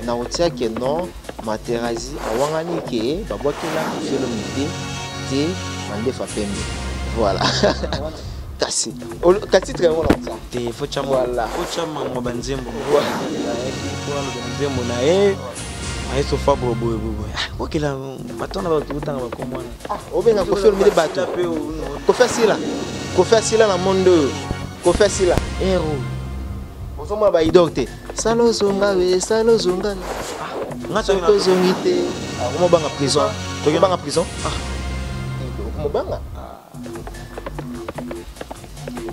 na otia ke non Materazi awangani ke babwakela felo mide te mandefa pembe. Voilà. Kasi très bon ça. Te faut chama voilà. Faut chama ngobanzembo. Voilà. Nzembo na e. Aiso fa bobo. Okela batona ba tutanga ba komwana. Obenga ko felo mide bato. Ko fasila na mondo. Ko fasila. Ero. Ozoma ba idokte. Salo zonga we, salo zonga. Ngata zongite. Comment banga prison? Tu banga prison? Comment banga?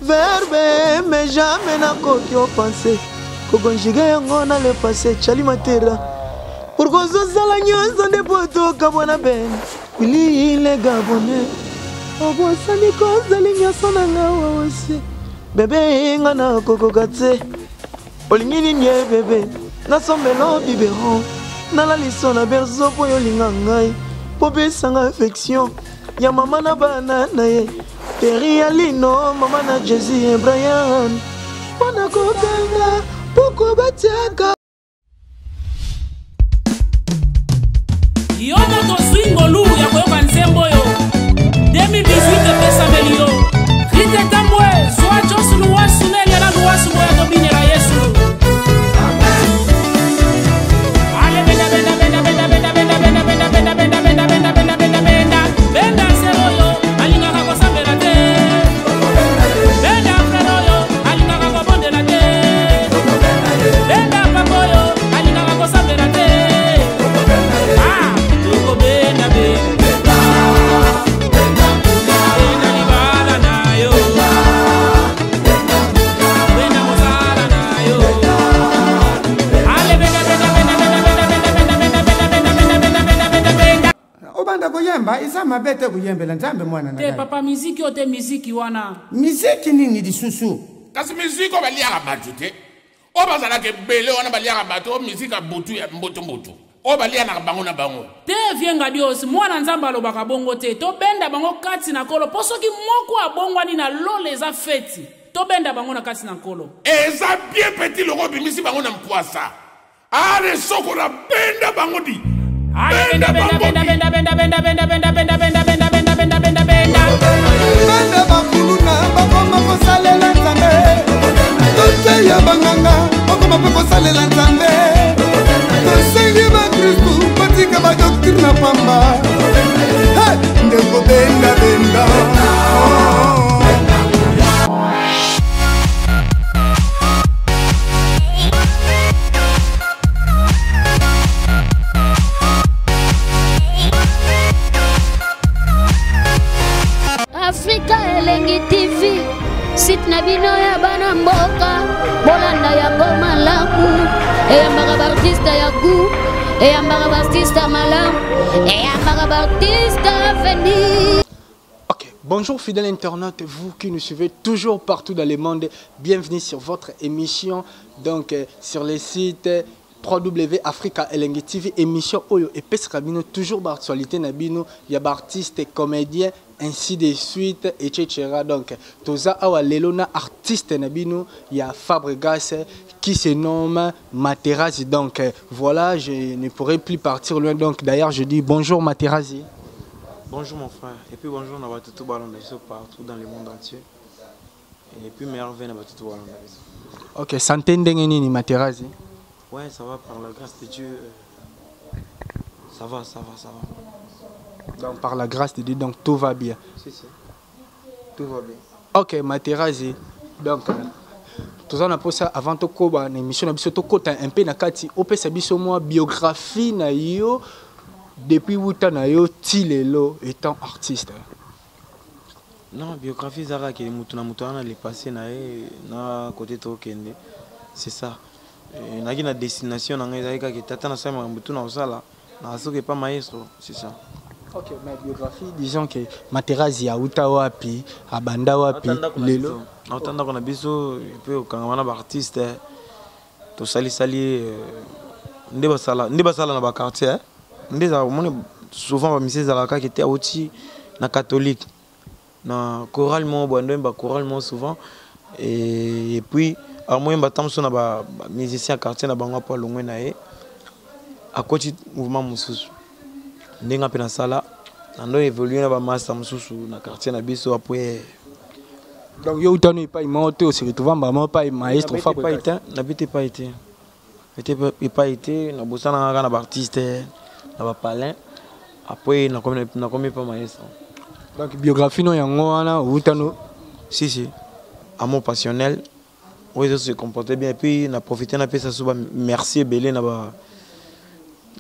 Verbe, mais jamais n'a qu'au pensé. Kogonjiga yango na le passé, chali matera. Pour qu'on se salagneuse dans des poteaux, kabona ben. Il est gabonais. On voit ça, les causes de l'ignasonanga aussi. Bébé, ngana kokokatse. Olingini nye bébé. Na sommelo biberon. Na la liso na berzo po yolinga ngai. Po besanga affection. Ya mama na bana na ye. Peri Alino, mama na Jesse et Brian. Wana kokanga, poko batiaka. Yo moto swingo lu ya koyoka nzembo yo. 2018 pesa melio. Rite tambwe, soa Josu luwa suneli na luwa sumoya domine la Yesu. Ale benda benda benda benda benda benda benda benda benda benda benda benda benda benda benda benda sero yo. Alinga kako sambela te. Benda freno yo. Alinga kako bondela te. Benda kako yo. Alinga kako sambela te. Ah, tuko benda benda. Kuyemba isa mabete kuyembela nzambe mwana na te papa miziki ote miziki wana miziki nini disusu kasi miziki obaliaka batu te obazalaka bele wana baliaka batu miziki butu ya mbutu obaliaka bango na bango te vienga dios mwana nzambe alobaka bongo te tobenda bango kati na kolo po soki moko abongwani na lole eza feti tobenda bango na kati na kolo eza bien petit loko bimisi bango na mkwasa ale soko na benda bango di benda bakulu na bakoma kosalela nzambe tote ya banganga bakoma kosalela nzambe tosengi bakristu batika badoktrine na pamba ndeko benda benda Africa Elengi TV site na bino ya bana mboka bolanda ya goma laku eyambaka baartiste ya gu eyambaka baartiste malamu eyambaka baartiste veni. Ok, bonjour fidèles internautes, vous qui nous suivez toujours partout dans le monde, bienvenue sur votre émission donc sur les sites www.Africa Elengi TV émission Oyo et Pescabino toujours d'actualité nabino il y a artistes comédiens ainsi de suite etc. donc toza awa lelona artiste nabino il y a Fabregas qui se nomme Materazi donc voilà je ne pourrais plus partir loin donc d'ailleurs je dis bonjour Materazi. Bonjour mon frère et puis bonjour na batutu balonda partout dans le monde entier et puis meilleur venu na batutu balonda. Ok, santé ndenge nini Materazi? Ouais, ça va par la grâce de Dieu. Ça va. Donc par la grâce de Dieu, donc tout va bien. Si. Tout va bien. Ok, Materazi. Donc, tout ça, on a posé ça avant de faire une émission. On a un peu na kati. On peut savoir moi biographie na yo depuis 8 ans na yo tilelo étant artiste. Non, biographie zara qui mutuna le passé na côté tokende. C'est ça. Nagi na destination na ngai zaika ki tata na sama mbutu na osala na soke pas maestro c'est ça. OK, ma biographie disons que Materazi ya uta wapi abanda wapi lelo otanda ko na biso pe okangana ba artiste to sali nde basala na ba quartier nde za moni souvent ba mise za la ka ki était oti na catholique na choral mo bondo ba choral mo souvent et puis alors moi je suis un musicien quartier na bango pa longwe na e à côté mouvement mususu ndenge pe na sala ando évoluer na ba master mususu na quartier na biso après. Donc yo utano pas monter au se retrouver vraiment pas maestro fabricateur n'habite pas été na bosana na ba artiste na ba palin après na comme pas maestro. Donc biographie no yango wana utano si amour passionnel oui ça se comportait bien et puis na profiter na pesa so ba merci belé na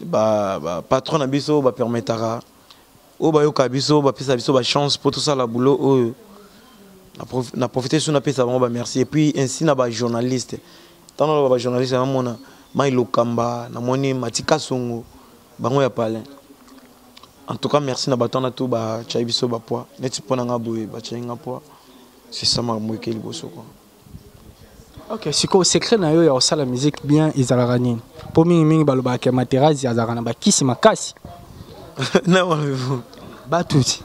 ba patron na biso ba permettra o ba yo ka biso ba pesa biso ba chance pour tout ça la boulot na profiter sur na pesa ba merci et puis ainsi na ba journaliste tant na ba journaliste na mona Maïlo Kamba na moni Matika Songo bango ya palin. En tout cas merci na baton na tout ba chai biso ba poa neti pona nga boye ba chai nga poa c'est ça ma moike liboso quoi. Ok, c'est quoi le secret na yo ya osala musique bien ezalaka nini? Po mingi baloba ke Materazzi azalaka na bakisi makasi. Na walevo. Ba tuti.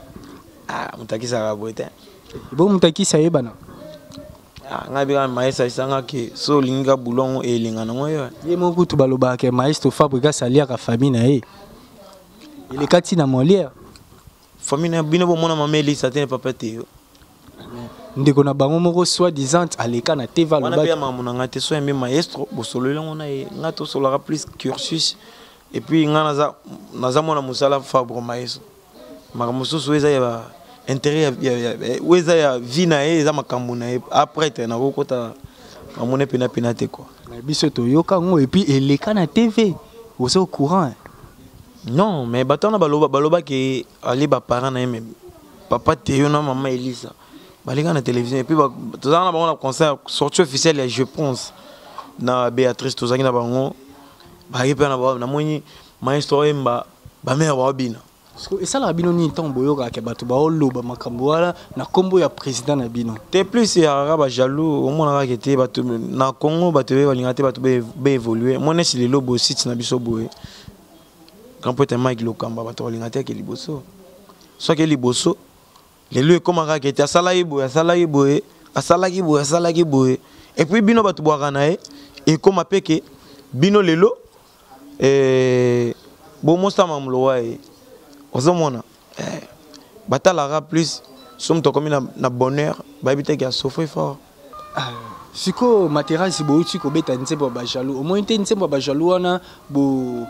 Ah, mutakisa ka boete. Bo mutakisa yebana. Ah, ngabi ka maestro isanga ke so linga bulongo e linga nango yo. Ye mo kutu baloba ke maestro fabrika salia ka famille na ye. Il est kati na Molière. Famille na bino bo mona mameli satene papa te yo. Ndeko na bango moko soi-disant aleka na teva loba. Wana pe mamuna ngate so yembe maestro bo solo longo na ye ngato solara plus cursus et puis nga naza mona musala fabre maestro. Makamuso soeza ya intérêt ya weza ya vie na ye za makambo na ye après te na kokota mamune pena te quoi. Na biso to yoka ngo et puis eleka na TV. Vous êtes au courant? Non, mais batona baloba ke ali ba parents na même papa Théo na maman Elisa. Balinga na télévision et puis tozana ba on concert sortie officielle je pense na Béatrice tozaki na bango ba yepa na moni maestro emba ba mère ba bina. Et ça la bino ni temps boyoka ke bato ba oloba makambo wala na kombo ya président na bino. Te plus ya ba jaloux au moins na kete bato na Congo bato balinga te bato be évoluer. Moi nesi le lobo site na biso boye. Quand peut être Mike Lokamba bato balinga te ke liboso. So ke liboso les lieux comme à kete asala boye et puis bino bato boaka na e et comme apeke bino lelo bo mosta mamloa e ozomona batalaka plus somme to comme na bonheur ba habiter ki a souffrir fort. Siko Materazzi bouti ko beta nzembo ba jaloux au moins te nzembo ba jaloux wana bo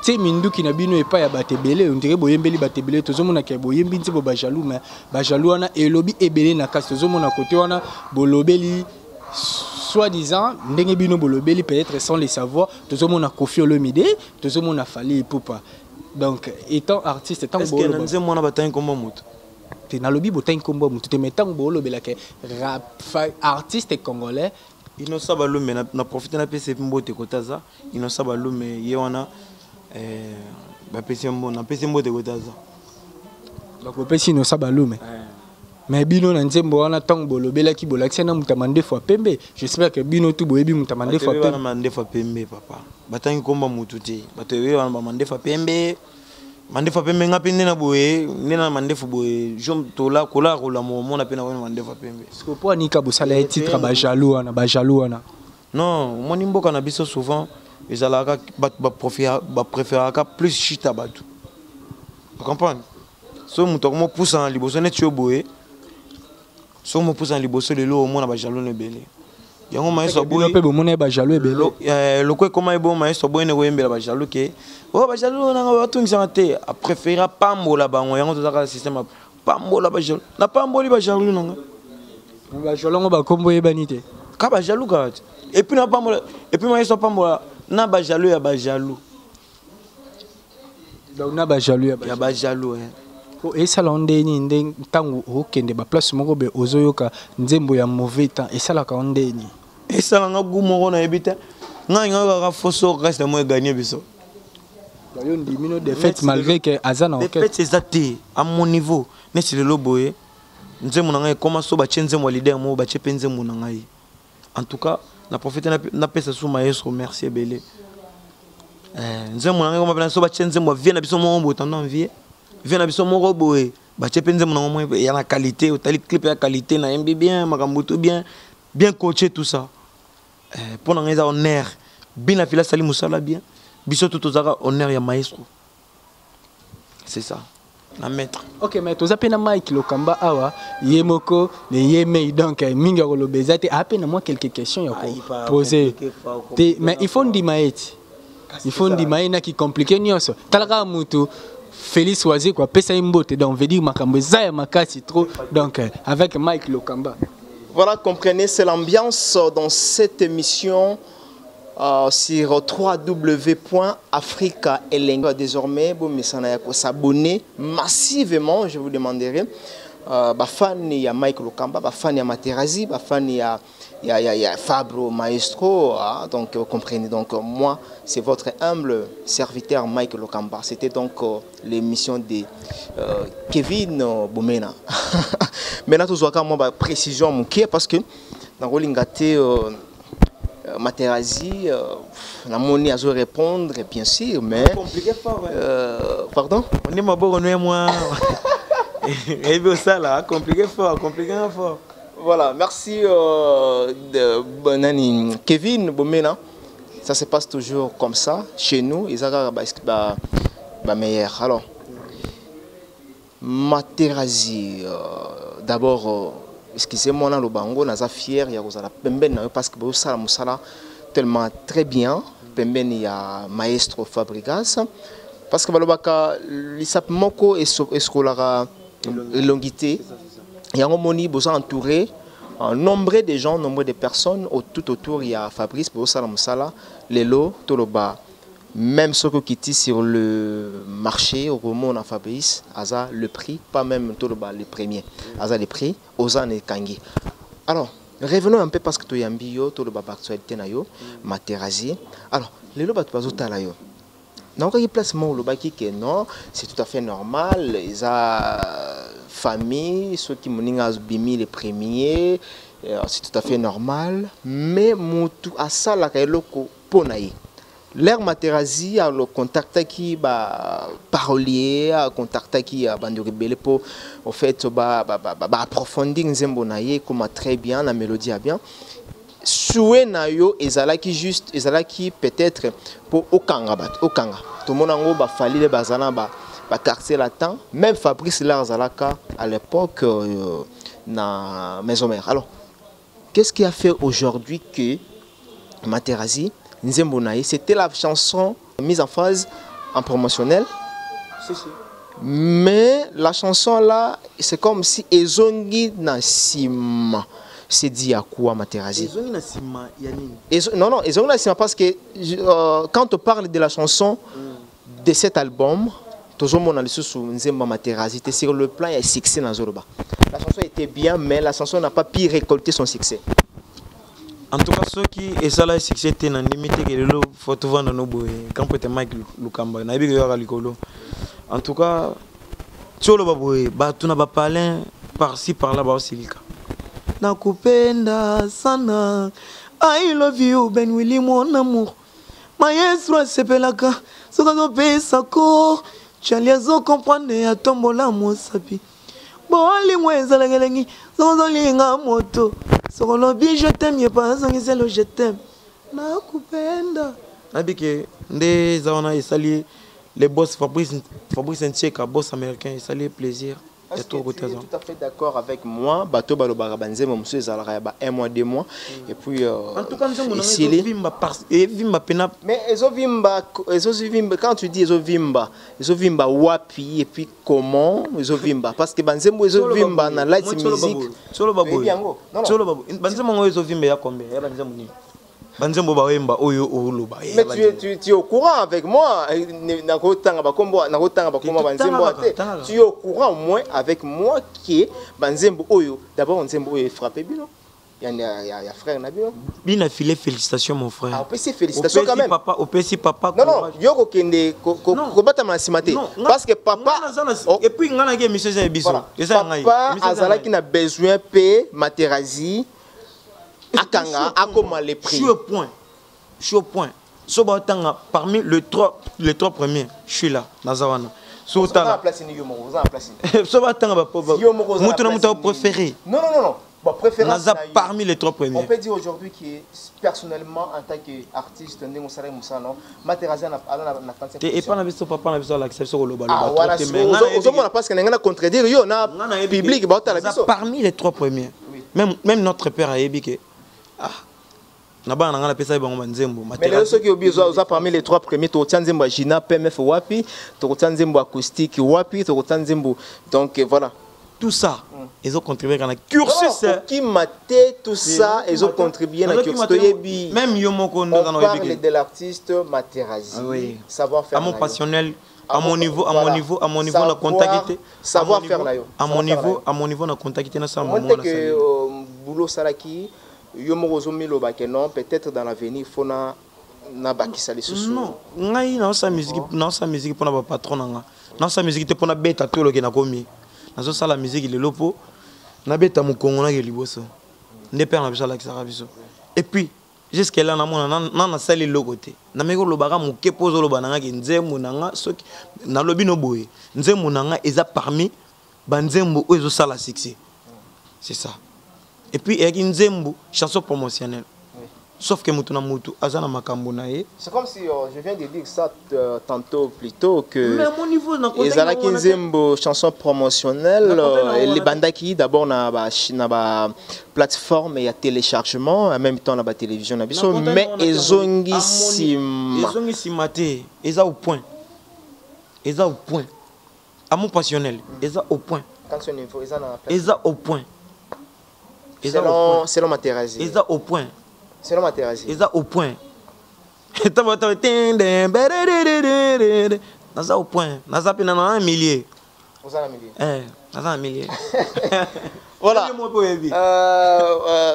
te minduki na bino epa ya batebele on dirait boyembeli batebele tozomona ke boyembi nzembo ba jaloux mais ba jaloux wana elobi ebele na kasi tozomona côté wana bolobeli soi-disant ndenge bino bolobeli peut-être sans les savoir tozomona Koffi Olomide tozomona Fally Ipupa. Donc étant artiste étant est-ce que nzembo na batay kombo moto na lobi botangi kombo mutu te metang bolo belaka rap artiste congolais inosa balume na profiter na pese mbote kotaza inosa balume ye wana ba pese mbote kotaza donc pese inosa balume mais bino na nzembo wana tang bolo belaki bolakisa na mutamande fois pembe j'espère que bino tu boyebi mutamande fois pembe mande fois pembe papa batangi komba mutu te bato ye wana ba mande fois pembe mandefa pembe ngapi ndena boye ndena mandefu boye jom tola kola mona pena wana mandefa pembe siko po anika bosala ya titre ba jaloux wana non moni mboka na biso souvent ezalaka ba préférer plus chita batu vous comprenez so muto mo poussa en liboso net yo boye so mo poussa en liboso lelo mona ba jaloux ne belé yango maestro boye pe bomona ba jaloux ebele lokwe koma ebo maestro boye ne koyembela ba jaloux ke oh ba jaloux na batungisa te a préférer pambola bango yango tozaka système pambola ba jaloux na pamboli ba jaloux nanga ba jaloux ba kombo yebani te ka ba jaloux ka et puis na pambola et puis maestro pambola na ba jaloux ya ba jaloux donc na ba jaloux ya ba jaloux ko esala ndeni ndeng tangu okende ba place moko be ozoyoka nzembo ya mauvais temps esala ka ndeni esala nga gumo na ebita nga ka foso reste mo gagner biso yo ndimino de fait malgré que azana ok de fait exacté à mon niveau ne c'est le loboye nzembo na nga comment so ba nzembo leader mo ba chepe nzembo na nga en tout cas na profiter na pesa sous maestro merci belé nzembo na nga comment na so ba nzembo vient na biso mo mbo tendant vie vient na biso moko boye ba chepe nzembo na mo ya na qualité otali clip ya qualité na mb bien makambo tout bien coaché tout ça pour na nga honneur bien la fila sali musala bien biso tout ozaka honneur ya maestro. C'est ça. Na maître. Ok, mais tu as peine Mike Lokamba awa yemoko ne yemei donc minga kolobezate a peine moi quelques questions ya poser. Mais il faut ndi maeti. Il faut ndi maina qui compliqué nyonso. Talaka mutu Félix Oisé quoi pesa imbote donc veut dire makambo za makasi trop donc avec Mike Lokamba. Voilà, comprenez, c'est l'ambiance dans cette émission sur www.africa elenga. Désormais, vous s'abonner massivement, je vous demanderai. Fan ya Mike Lokamba, fan ya Materazi, fan ya Fabro Maestro, donc vous comprenez. Donc moi, c'est votre humble serviteur Mike Lokamba. C'était donc l'émission de Kevin Bomena. Maintenant, tout ça, moi, précision parce que dans le Materazi, la monnaie a dû répondre, bien sûr, mais Compliqué fort. pardon. On est mabord, on est moi. Et bien ça là, compliqué fort. Voilà, merci Kevin Bomena. Ça se passe toujours comme ça chez nous. Ils ont meilleur. Alors, Materazi, d'abord, excusez-moi, le bango, nous sommes fiers. Parce que ça tellement très bien. Pemben, il y a Maestro Fabregas. Parce que l'ISAP Moko est l'ongité. Il y a un moni besoin entouré. Nombre de gens, nombre de personnes tout autour. Il y a Fabrice, Lelo, Toloba. Même ce qui est sur le marché, au Roman à Fabrice, Aza le prix, pas même Toloba les premiers. Aza les prix, Ozan et Kangi. Alors, revenons un peu parce que tu as bio, Toloba actualité nayo, Materazi. Alors, Lelo bat pas au yo. Donc, il y a placement au baki que non, c'est tout à fait normal. Ils ont famille, ceux qui m'ont bimi les premiers, c'est tout à fait normal. Mais mutu asala kailoko ponaye. L'air Materazi a le contact qui ba parolier, a contact qui a bandori belé pour au fait approfondir nzembo naye comme très bien la mélodie a bien. Souhait nayo ezalaki juste ezalaki peut-être pour okanga tout le monde a fallu les bazana ba quartier latin même Fabrice Larzalaka à l'époque na maison mère. Alors qu'est-ce qui a fait aujourd'hui que Materazi Nzembo naye c'était la chanson mise en phase en promotionnel. Mais la chanson là c'est comme si ezongi na sima. C'est dit à quoi Materazi? Non, non, ils ont parce que quand on parle de la chanson de cet album, c'est sur le plan il y a succès dans Zoroba. La chanson était bien, mais la chanson n'a pas pu récolter son succès. En tout cas, ceux qui et ça là succès t'es dans limite que le photo vendre nos boy quand peut être Mike Lokamba na bigo ya likolo. En tout cas, tcholo baboy ba tuna ba parler par-ci par-là ba silika. Nakupenda sana, I love you Ben Willy mon amour. Maestro sepelaka, sokazo pesa ko, chaliazo comprendre ya tombola mosapi. Boli mweza lengi, sokazo linga moto. Sokolobi je t'aime pas zongizelo je t'aime. Nakupenda. Nabike nde zaona esali les boss Fabrice Ntieka, boss américain, esali plaisir. Est-ce que tu es tout à fait d'accord avec moi? Bateau Baloba Banze, mon monsieur Zalaya, 1 mois, 2 mois. Et puis, en tout cas, mais quand tu dis Ezovimba Wapi, et puis comment Ezovimba? Parce que Banzembo Ezovimba dans la musique. Solo Baboy. Solo Baboy. Banzembo Ezovimba ya combien? Mais tu es au courant avec moi. Tu es au courant moins avec moi qui est Banzembo Oyo. D'abord, Banzembo Oyo est frappé. Il y a frère Nabio. Bien filé, félicitations mon frère. Ah, félicitations quand même. Papa, papa. Non, non, Yoko Kende, Kobata Massimate. Parce que papa. Et puis, il y a un monsieur Zabiso. Papa, Azala qui n'a besoin de Materazi. Akanga, Akoma les prix. Je suis au point. Parmi les trois premiers, je suis là, Nazawana. Vous avez placé. préféré. Non, non, non. Bon, préférence. Naza parmi les 3 premiers. On peut dire aujourd'hui que personnellement, en tant qu'artiste, Materazzi a et pas na papa na biso l'acception au ah voilà, on a parce qu'on a contredire yo na public parmi les 3 premiers. Même notre père a dit que ah na ba na pesa bango nzembo mais ceux qui ont parmi les 3 premiers to nzembo Gina PMF wapi to nzembo acoustique wapi to nzembo donc voilà tout ça ils ont contribué à la cursus qui maté tout ça ils ont contribué à la cursus même yo moko on parle de l'artiste Materazzi savoir faire à mon passionnel à mon niveau na contacté savoir faire là yo à mon niveau na contacté na ça moment là que boulot salaki yo moko zomilo ba que non peut-être dans l'avenir faut na bakisa les sous non ngai na sa musique pour na patron nga na sa musique te pour na beta to lo ke na komi nazo sala musique le lopo na beta mu kongo na ke liboso nde père na biso la kisaka biso et puis jusqu'à là na mona na sali lokote na meko lo baka mu ke pozo lo bananga ke nzembo nanga soki na lobi no boye nzembo nanga eza parmi ba nzembo o ezo sala succès c'est ça et puis il y a une nzembo chanson promotionnelle. Sauf que Moutouna Moutou, Azana Makambonaye. C'est comme si je viens de dire ça tantôt plutôt que. Mais à mon niveau, les Alaki Nzembo chanson promotionnelle, les bandaki d'abord na ba plateforme et à téléchargement, en même temps na ba télévision na biso, mais ezongi simate, eza au point. Eza au point. À mon passionnel, eza au point. Quand son info eza au point. Selon Materazzi. Eza au point. Selon Materazzi. Ils ont au point. Naza au point. Naza pina na un millier. Naza un millier. Voilà.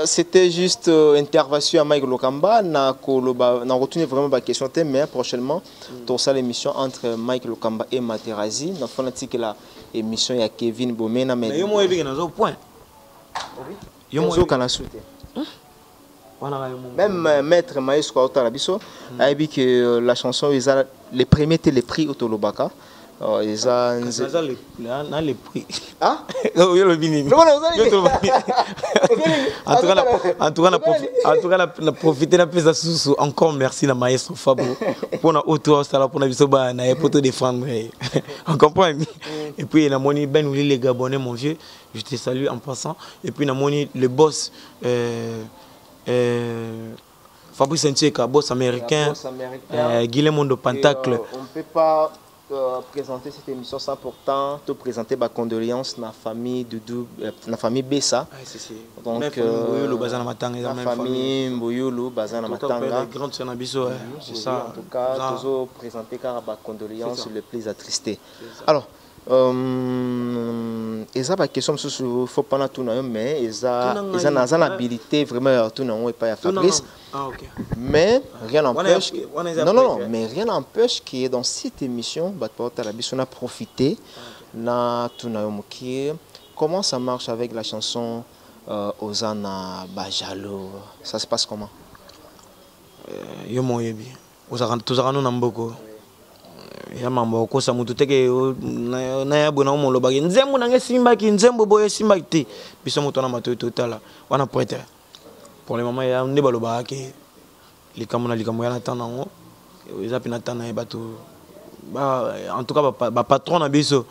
C'était juste intervention à Mike Lokamba. Na retenu vraiment ma question mais prochainement pour ça l'émission entre Mike Lokamba et Materazzi. Dans fanatique la émission il y a Kevin Bomena mais yo mo yebi naza au point. Yo mo kana souté. Même Maître Maïs Abisso a dit que la chanson, les premiers étaient les prix au Tolobaka. Ils ont les prix. Ah? En tout cas, on a profité de la sous. Encore merci à Maestro Fabo pour notre auto pour te défendre. On comprend. Et puis, on a moni Ben Ouli les Gabonais, mon vieux. Je te salue en passant. Et puis, on a moni le boss. Fabrice Ntieka, boss américain, Guillermo de Pentacle. On ne peut pas présenter cette émission sans pourtant te présenter ma condoléance dans la famille Doudou, la famille Bessa. Donc, la famille Mboyolo, Bazana Matanga. C'est ça. En tout cas, toujours présenter car ma condoléance le plus attristé. Alors, eza ba question il faut pas tout mais eza une habilité vraiment tout non pas à Fabrice mais rien n'empêche non mais rien n'empêche que dans cette émission on a profité na tout comment ça marche avec la chanson Ozana Bajalo ça se passe comment yo moyebi ozaka no namboko ya mambo ko sa mutu teke na ya bona mo lobaki nzembo na ngesimba ki nzembo boye simba ki biso mutu na mato totala wana prêtre pour les mamans ya ne baloba ki likambo ya na tanango eza pina tana bato ba en tout cas ba patron na biso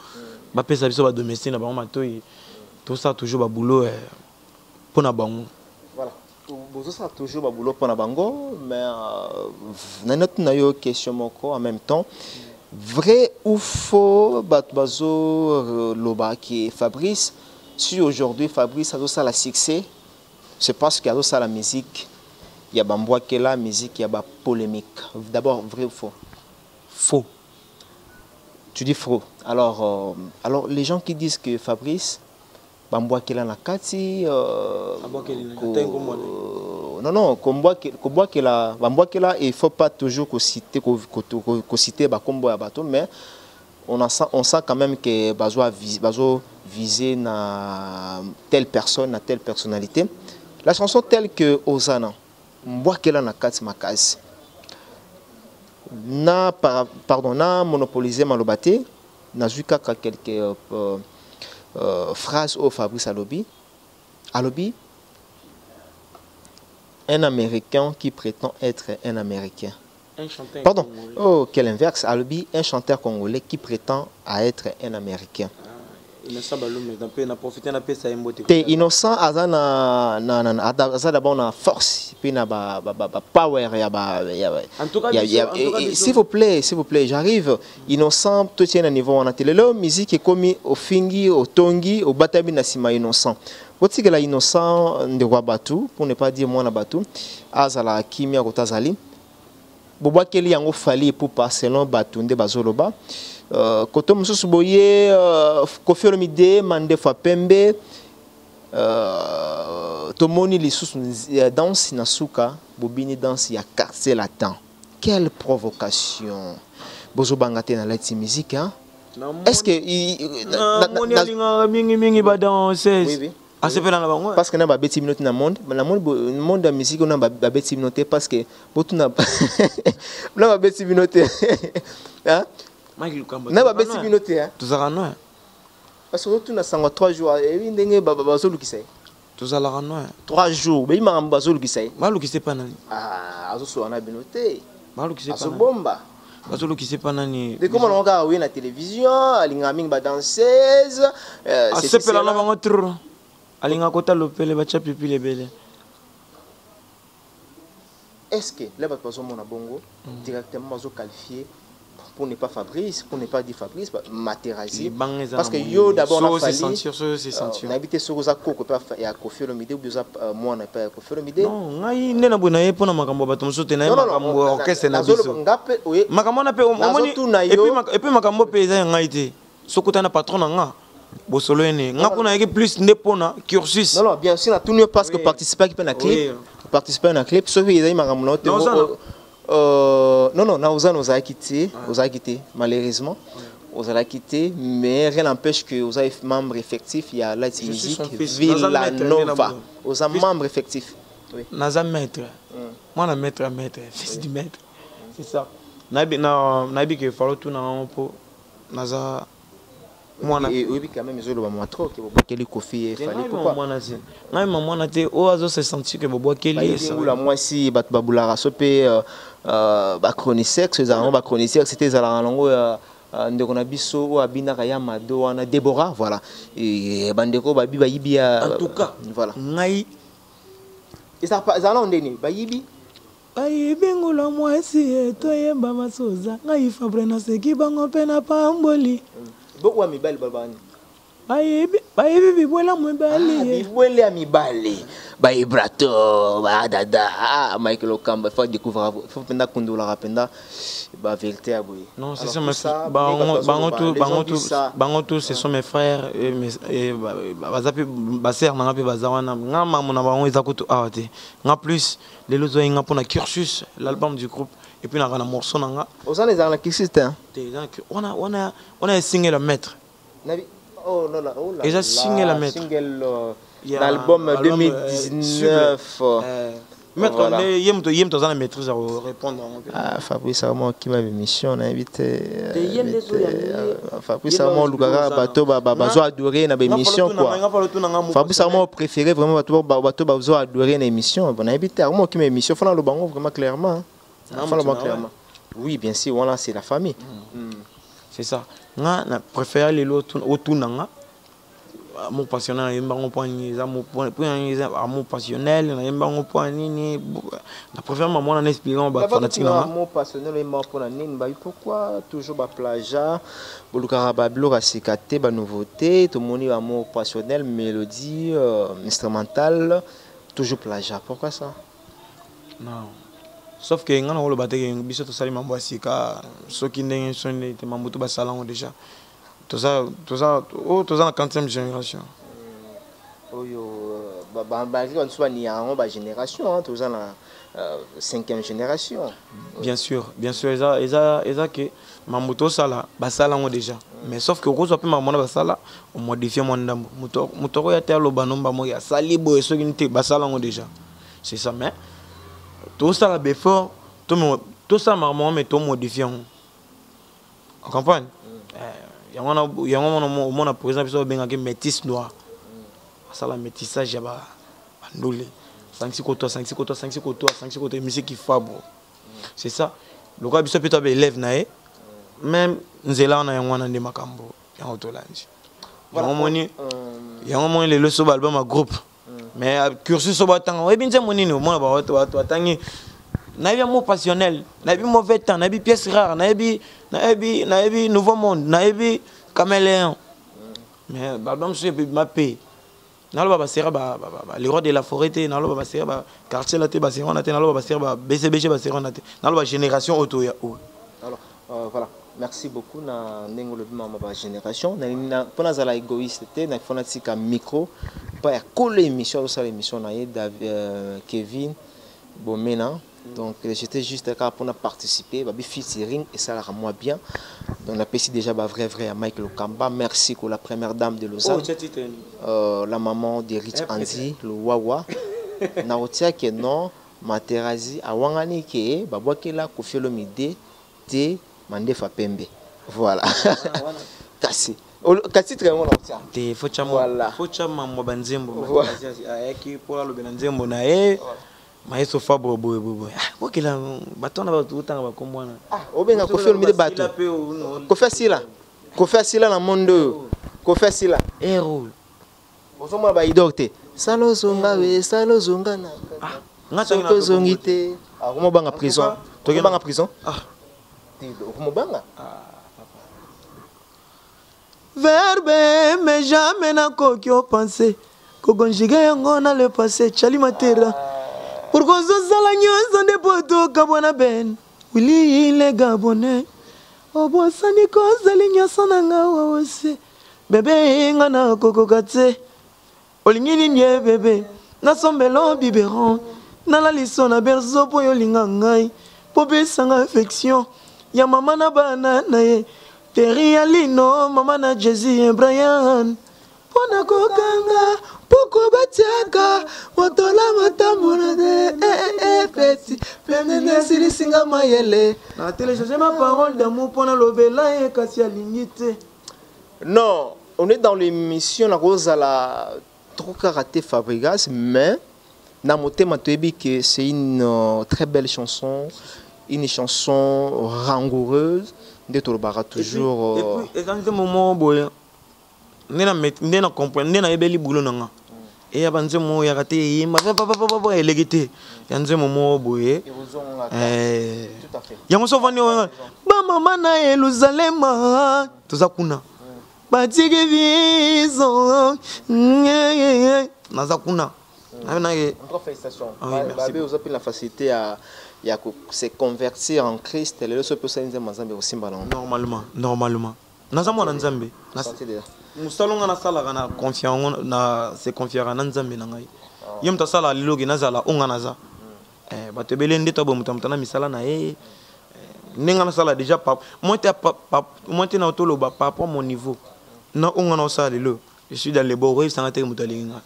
ba pesa biso ba domestique na ba mato tout ça toujours ba boulot pour na bango voilà ça toujours ba boulot pour na bango mais na note na yo question moko en même temps. Vrai ou faux, Batbazo Loba qui est Fabrice. Si aujourd'hui Fabrice a ça la succès, c'est parce qu'il y a ça la musique. Il y a Bamboa qui est la musique, il y a la polémique. D'abord, vrai ou faux? Faux. Tu dis faux. Alors les gens qui disent que Fabrice, Bamboa qui est la Nakati, non, Bamboa qui est là, il ne faut pas toujours citer Bakombo et Bato, mais on sent quand même que Bazo visé na telle personne, na telle personnalité. La chanson telle que Ozana, Bamboa qui est là Nakati Makazi, na monopolisé Malobate, na Zuka quelques phrases au Fabrice Alobi. Un Américain qui prétend être un Américain. Un chanteur Pardon. congolais. Oh, quel inverse. Albi, un chanteur congolais qui prétend à être un Américain. Innocent Balou, mais n'a profité n'a pas ça imboté. T'es innocent, azana d'abord na force, puis na power, En tout cas, s'il vous plaît, j'arrive. Innocent, tout tient à niveau en télé. La musique est comme au fingi, au tongi, au batabi na sima innocent. Votre que la innocent de Wabatu, pour ne pas dire moi na Batu, azala kimia kotazali. Boba keli yango fali pour passer selon Batu nde bazoloba. Koto mususu boye Koffi Olomide mande fa pembe tomoni lisusu danse na suka bobini danse ya quartier latin. Quelle provocation. Bozo bangate na light musique hein. Est-ce que mingi ba danser. Oui. Ah c'est pas dans la banque. Parce que na ba beti minute na monde de musique on a ba beti minute parce que botu na na ba beti minute hein. Na ba beti minute hein. Tozarano. Parce que tu na sango 3 jours et ndenge bazolu kisai. Tozarano. 3 jours, mais il m'a bazolu kisai. Malu qui sait pas nani. Ah, azo so na binote. Malu qui sait pas. Azo bomba. Bazolu qui sait pas nani. De comment on regarde oui na télévision, alinga mingi ba danseuse, c'est pas là na bango trop. Alinga kota lopele ba chapi pile bele. Est-ce que là ba bazo mona bongo directement bazo qualifier pour ne pas Fabrice, pour ne pas dire Fabrice, Materazzi. Parce que yo d'abord on a fallu. On a habité sur Oza Koko, il y a Koffi Olomide ou bien moi on n'a pas Koffi Olomide. Non, ngai nena bona ye pona makambo bato mosote na makambo orchestre na biso. Makambo na pe et puis makambo pe za ngai te. Sokota na patron na nga. Bosolo ene. Nga pona yeke plus ne pona cursus. Non, bien sûr, na tout mieux parce que participer qui peut na clip. Participer na clip, sauf qu'il y a makambo na te. Non, nous avons quitté, malheureusement. Nous avons quitté, mais rien n'empêche que vous avez membre effectif. Il y a Light Music, Villanova. Vous avez membre effectif. Naza maître. Moi, je suis maître, fils du maître. C'est ça. Nabi que fallo tout na po. Naza. Moi, oui, quand même, je le vois trop que vous boquez Koffi et fallait pourquoi. Moi, na te o azo se sentir que vous boquez ça. Moi si batbabula sopé ba chronisex, ces armes ba chronisex, c'était za lango ndeko na biso o abina kaya mado wana Deborah, voilà. Et bandeko ba biba yibia en tout cas, voilà. Ngai et ça za la ndeni ba yibi ai bengula mwasi to yemba masoza ngai fabre na seki bango pena pamboli. Beaucoup amibali babani. Bayebi bibwela mibali. Bibwela mibali. Baibrato, dada, Michael Okamba, faut découvrir, faut penda kondola rapenda, ba vérité aboui. Non, c'est ça mes bangoto, ce sont mes frères et bazapi baser na ngapi bazawana. Nga mamu na bango ezakuto awate. Nga plus les lozo nga pona cursus, l'album du groupe et puis na kana morceau na nga. Ozana ezana cursus ta. On a signé le maître. Oh non là, oh là. Et j'ai signé la maître. L'album 2019. Maître, yem to zana maîtrise à répondre. Ah Fabrice Armand qui m'a émission on a invité. Fabrice Armand Lugara bato bazo adorer na émission quoi. Fabrice Armand préféré vraiment bato bazo adorer na émission. On a invité Armand qui m'a émission fana le bango vraiment clairement. Clairement. Oui, bien sûr, voilà, c'est la famille. C'est ça. Nga na préféré les lots autour nanga. Amour passionnel, amour passionnel, amour passionnel. Na préféré maman en inspirant ba fanatique nanga. Amour passionnel, amour pour la nine. Pourquoi toujours ba plagiat, bolukara ba bloc à sécaté, ba nouveauté, tout le monde amour passionnel, mélodie, instrumentale, toujours plagiat. Pourquoi ça? Non. Sauf que ngana wolo bateke biso to sali mambo asika soki ndenge sonne te mambo to basalango déjà tout ça la 40e génération oyo on soit ni en ba génération tout ça la 5e génération bien sûr eza que mambo to sala basalango déjà mais sauf que ko so pe mambo na basala on modifie mon ndambo mutoko ya te loba nomba mo ya sali boy soki nte basalango déjà c'est ça mais tout ça la befort tout ça maman mais tout modifié on comprend il y a mon par exemple so benga que métis noir ça la métissage ya ba ndolé 5 koto 5 koto 5 koto 5 koto musique qui fabre. C'est ça. Le quoi biso peut élève nae même nzela on a yangwana ndé makambo ya otolanji. Yango moni le so album a groupe. Mais cursus so batanga ouais binze moni no mona ba to atangi. Na bien mot passionnel, na bien mauvais temps, na bien pièce rare, na bien nouveau monde, na bien caméléon. Mais l'album c'est ma paix. Na lo ba sera ba les rois de la forêt te na lo ba sera ba quartier la te ba sera na te na lo ba sera ba BCBG ba sera na te na lo ba génération auto ya o. Alors voilà, merci beaucoup na ndenge le bima ba génération na pona za la égoïste te na fona tika micro pas ya coller émission ça l'émission na Kevin Bomena. Donc j'étais juste là pour participer, babi featuring et ça la moi bien. Donc on a passé déjà vrai à Mike Lokamba. Merci pour la première dame de Lausanne. La maman de Rich Anzi, le Wawa. Na otia que non, Materazi a wangani ke babwa ke la Koffi Olomide te mande fa pembe. Voilà. Kasi. Kasi très bon otia. Te faut chama mo banzembo. Ayaki pour la benanzembo na e. Maestro Fabro boy. OK là baton na tout temps ba kombwana. Obenga Koffi Olomide bato. Koffi asila na monde. Koffi asila héros. Ozoma ba idokte. Salo zonga we, salo zonga na. Ngata zongite. Comment banga prison? To banga prison? Comment banga? Verbe mais jamais na kokyo penser. Kogonjiga yango na le passé chali matera. Pour qu'on se la nyonso de poto kabona ben. Wili ile gabone. Obo sani ko zali nyonso na ngawa wose. Bébé nga na kokokate. Olingini nye bébé. Na sombelo biberon. Na la liso na berzo po yolinga ngai. Po besanga affection. Ya mama na bana na ye. Terry Alino, mama na Jesse et Brian. Pona kokanga. Pourquoi batiaka motola matambola de petit pemene sili singa mayele na télécharger ma parole d'amour pour na lobela et kasi alingite. Non, on est dans l'émission la rose à la trop karaté Fabregas mais na motema toyebi que c'est une très belle chanson, une chanson langoureuse de tolobara toujours et puis dans ce moment boy ndena comprendre ndena ebeli boulot nanga. Et ya banze mo ya raté yimba papa elegité yanze momo boye tout à fait yango so vani ba mama na Yerusalema toza kuna batiki viso naza kuna na félicitations babe aux appels la facilité à se convertir en Christ les leçons pour ça nzambe aussi normalement naza mwana nzambe musalonga na sala kana confiance na se confiera na nzambe na ngai yem ta sala lilogi na zala onga naza batebele ndeta bo mutamtana misala na ninga na sala déjà papa monte na otolo ba papa mon niveau na onga na sala lilo je suis dans les bons rêves sans être mutalinga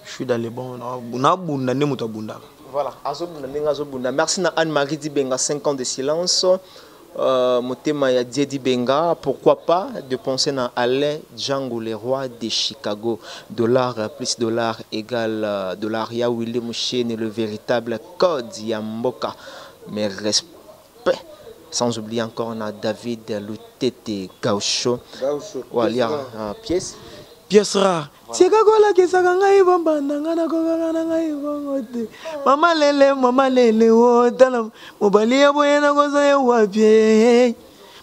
je suis dans les bons na bunda ne mutabunda. Voilà azobunda ninga azobunda. Merci na Anne-Marie Dibenga 5 ans de silence. Motema ya Diedi Benga, pourquoi pas de penser dans Alain Django, le roi de Chicago. Dollar plus dollar égale dollar. Ya William Mouchen, le véritable code Yamboka. Mes respects. Sans oublier encore na David Lutete Gaucho. Walia pièce. Pièce rare. Tika kola kisaka ngai bambanda ngana kokaka na ngai bongote. Mama lele wotala mobali ya boyena ngozo ye wapi.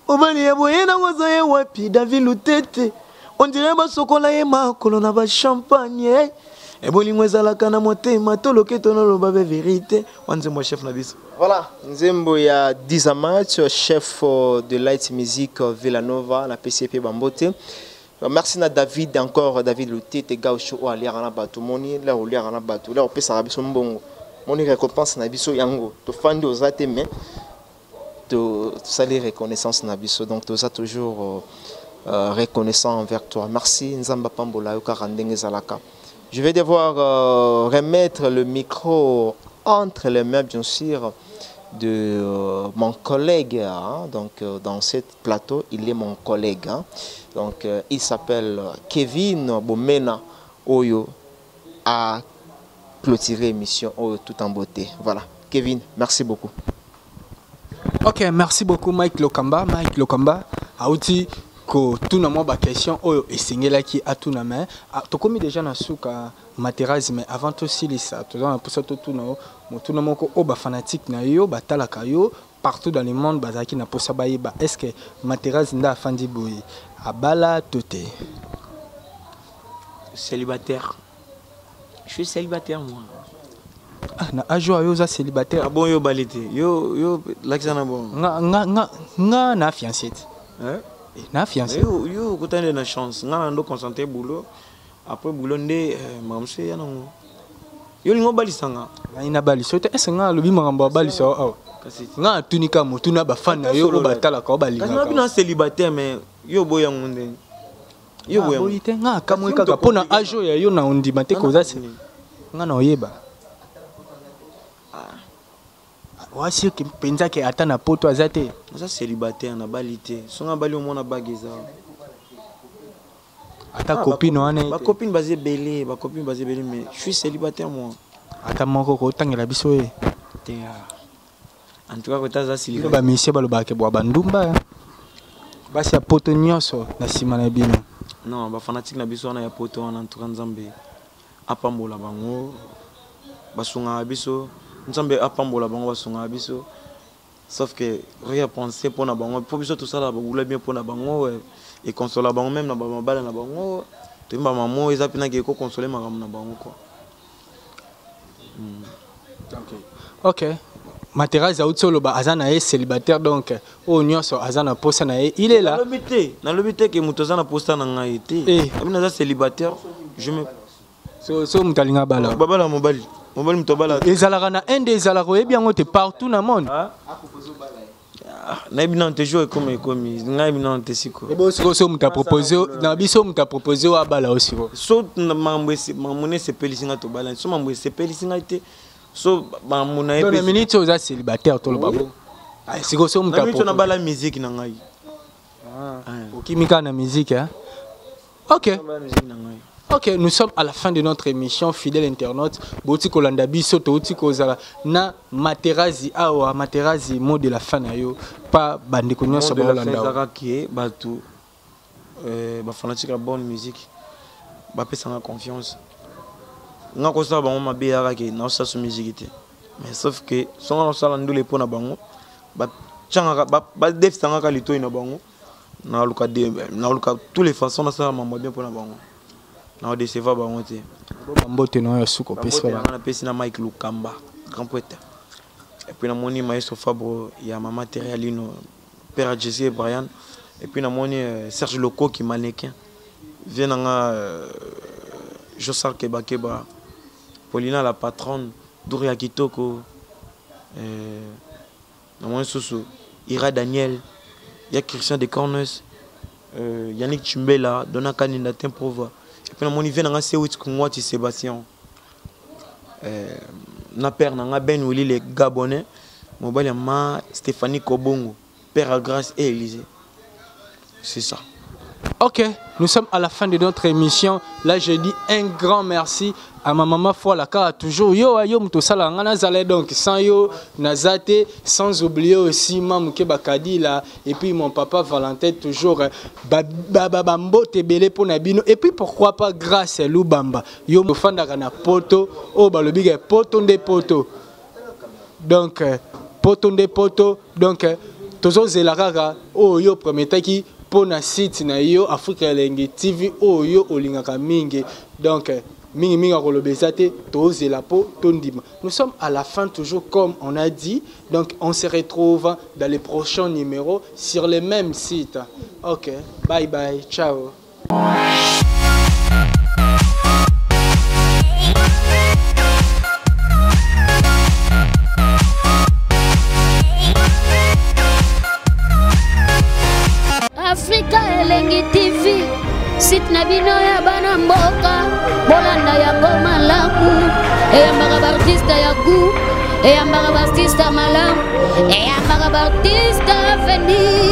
Mobali ya boyena ngozo ye wapi David Lutete. On dirait ba sokola ye makolo na ba champagne. Et bolingo ezalaka na motema toloke tonolo ba vérité. Wanze mo chef na biso. Voilà, Nzembo ya 10 match chef de Light Music Villanova la PCP Bambote. Merci à David encore, David Lutete Gaucho ou Aliarana Batou, Moni, là où Liarana Batou, là où peut s'arraber son bon. Moni récompense Nabiso Yango, tu fais aux athées, mais tu salis reconnaissance Nabiso, donc tu as toujours reconnaissant envers toi. Merci Nzamba Pambola, Yokarandeng Zalaka. Je vais devoir remettre le micro entre les mains, bien sûr, de mon collègue. Donc, dans ce plateau, il est mon collègue. Donc, il s'appelle Kevin Bomena Oyo clôturer l'émission tout en beauté. Voilà. Kevin, merci beaucoup. Ok, merci beaucoup Mike Lokamba. Mike Lokamba a aussi que tout le monde a question et c'est là qui a tout le monde. Tu commis déjà dans souka Materazzi mais avant tout si ça tout dans pour ça tout le monde ko ba fanatique na yo ba talaka yo partout dans le monde bazaki na posa ba yeba est-ce que Materazzi nda fandi boy abala toté célibataire. Je suis célibataire moi. Ah na ajo yo za célibataire. Ah bon yo balité. Yo l'accent bon. Nga na fiancé. Hein? Na fiancé. Yo kotane na chance. Nga ndo concentré boulot. Après boulot ndé mamse ya nango. Yo lingo balisanga. Ina baliso est-ce nga lobi makambo baliso awa. Nga tunika mutuna ba fan na yo batala ka balinga. Kasi na bina célibataire mais yo boya ngonde. Yo boya. Boyite nga kamwe kaka pona ajo ya yo na ondima te koza nga na oyeba. Wasi ki penza ke ata na poto azate. Ça célibataire na balité. Songa bali au mona bageza. Ata copine wana. Ba copine basé belé, ba copine basé belé mais je suis célibataire moi. Ata moko ko tangela biso e. En tout cas ko za célibataire. Ba monsieur baloba ke bwa bandumba. Basi ya poto nyonso na sima na bino. Non, ba fanatique na biso na ya poto wana en tout cas Nzambe. Apambola bango. Basunga biso. Nzambe apambola bango basunga biso. Sauf que rien penser pour na bango. Pour biso tout ça là ba bien pour na bango et consoler bango même na ba mabala na bango. To mba maman eza pina ke ko consoler makam na bango quoi. OK. Materazzi autsolo ba azana est célibataire donc o nyonso azana posa na il est là. Na lobité que muto azana posta na ngai été. Abina za célibataire, je me so mutalinga bala. Babala mobali. Mobali mutobala. Ezalaka na un des alako e bien ngote partout na monde. Na bina te jouer comme ngai bina te siko. E bo so muta proposé na biso muta proposé wa bala aussi. So mamone se pelisinga to bala. So mamwe se pelisinga été. So mamona e. Dans les minutes aux célibataire to le babo. Ah siko so muta proposé. Na bala musique na ngai. Okimika na musique hein. OK. Ok, nous sommes à la fin de notre émission, fidèle internaute. Boti kolanda biso to oti kozala na Materazzi awa Materazzi mot de la fin na yo pas bande ko nyonso ba kolanda. Zaka ki batu ba fanatique la bonne musique. Ba pesa na confiance. Nga ko sa bango mabe yaka ke na sa musique te. Mais sauf que songa na sala ndule pona bango ba changa ba def sanga ka lito ina bango. Na luka tous les façons na sala mambo bien pona bango. Na décevoir ba monter. Mbote no ya suko pesa ba. Na pesa na Mike Lukamba, grand poète. Et puis na moni Maestro Fabro, il y a Mama Terralino, Père Jesse et Brian. Et puis na moni Serge Loco qui mannequin. Vient na Josar Kebakeba, Paulina la patronne, Douria Kitoko. Na moni Soso, Ira Daniel, il y a Christian de Cornes, Yannick Chumbela, Dona Kaninda Temprova. Et puis mon niveau na Sewit Kungwati Sébastien na père na Ben Willy les Gabonais mobile ma Stéphanie Kobongo Père à Grâce et Élysée. C'est ça. OK, nous sommes à la fin de notre émission. Là je dis un grand merci à ma maman Fola car toujours yo muto sala ngana zale donc sans yo nazate sans oublier aussi maman Kebakadi là et puis mon papa Valentin toujours mbote belé pour nabino et puis pourquoi pas grâce à Lubamba yo fandaka na poto o balobi poto nde poto donc poto nde poto donc tozo zelaka o yo prometaki pona site na yo Africa Elengi TV o yo olingaka mingi donc mingi kolobezate toze la po tondima. Nous sommes à la fin toujours comme on a dit. Donc on se retrouve dans les prochains numéros sur les mêmes sites. OK, bye bye, ciao. Africa Elengi TV, site na bino ya bana mboka, bolanda ya goma laku, eyambaka bartiste ya gu, eyambaka bartiste malamu, eyambaka bartiste veni.